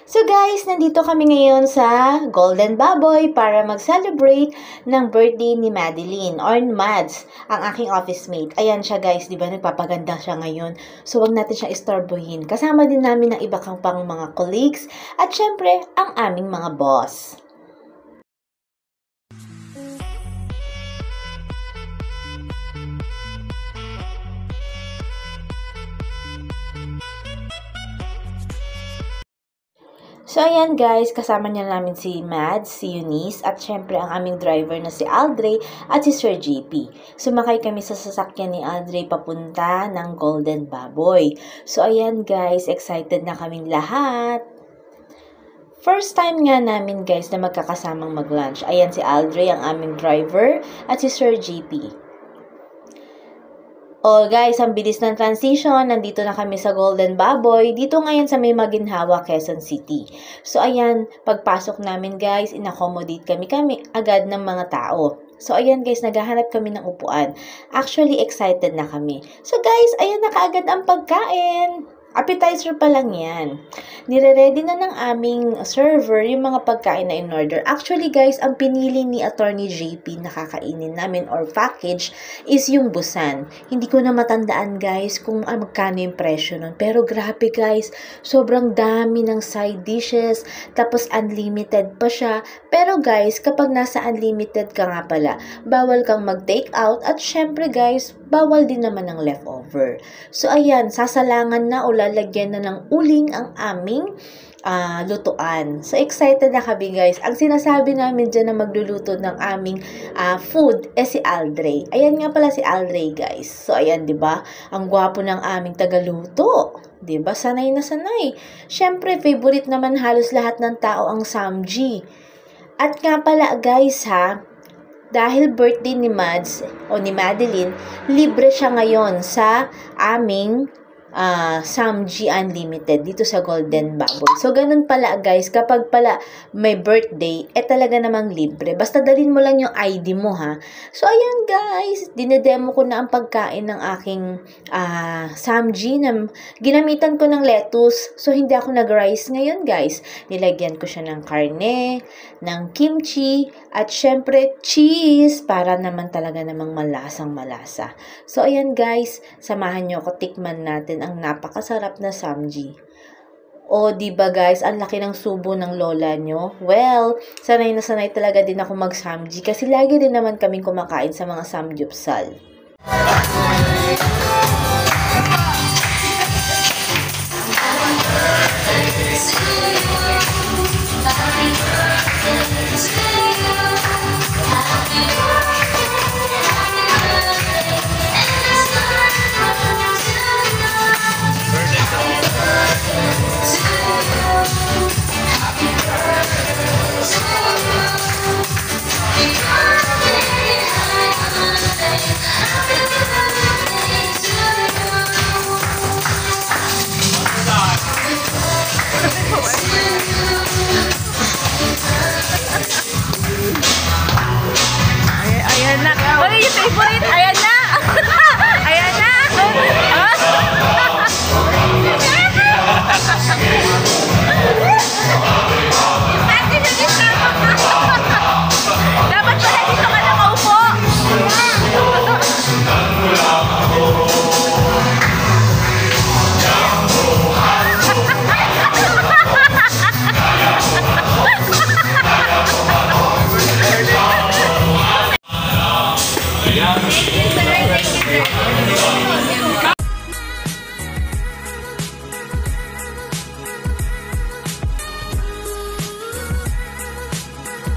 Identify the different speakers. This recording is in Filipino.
Speaker 1: So guys, nandito kami ngayon sa Golden Baboy para mag-celebrate ng birthday ni Madeline or Mads, ang aking office mate. Ayan siya guys, di ba nagpapaganda siya ngayon. So wag natin siya istorbohin. Kasama din namin ng iba pang mga colleagues at syempre ang aming mga boss. So, ayan guys, kasama niya namin si Mads, si Eunice, at syempre ang aming driver na si Aldre at si Sir JP. Sumakay kami sa sasakyan ni Aldre papunta ng Golden Baboy. So, ayan guys, excited na kaming lahat. First time nga namin guys na magkakasamang mag-lunch. Ayan si Aldre, ang aming driver, at si Sir JP. Oh guys, ang bilis ng transition. Nandito na kami sa Golden Baboy. Dito ngayon sa may Maginhawa, Quezon City. So ayan, pagpasok namin guys, in-accommodate kami agad ng mga tao. So ayan guys, naghahanap kami ng upuan. Actually, excited na kami. So guys, ayan na kaagad ang pagkain. Appetizer pa lang yan. Nire-ready na ng aming server yung mga pagkain na in-order. Actually guys, ang pinili ni Attorney JP na kakainin namin or package is yung busan. Hindi ko na matandaan guys kung magkano yung presyo nun. Pero grabe guys, sobrang dami ng side dishes. Tapos unlimited pa siya. Pero guys, kapag nasa unlimited ka nga pala, bawal kang mag-take out. At syempre guys, bawal din naman ng leftover. So ayan, sasalangan na o lalagyan na ng uling ang aming lutuan. So excited na kami guys. Ang sinasabi namin dyan na magluluto ng aming food si Aldre. Ayan nga pala si Aldre guys. So ayan, 'di ba? Ang gwapo ng aming tagaluto. 'Di ba? Sanay na sanay. Syempre, favorite naman halos lahat ng tao ang samji. At nga pala guys dahil birthday ni Mads o ni Madeline, libre siya ngayon sa aming Samji Unlimited dito sa Golden Baboy. So, ganun pala guys, kapag pala may birthday, talaga namang libre. Basta dalhin mo lang yung ID mo So, ayan guys, dinedemo ko na ang pagkain ng aking Samji na ginamitan ko ng lettuce. So, hindi ako nag-rice ngayon guys. Nilagyan ko siya ng karne, ng kimchi, at syempre cheese para naman talaga namang malasang malasa. So, ayan guys, samahan nyo ako, tikman natin ang napakasarap na samji. O, diba guys, ang laki ng subo ng lola nyo? Well, sanay na sanay talaga din ako mag-samji kasi lagi din naman kaming kumakain sa mga samgyupsal. Happy birthday to you.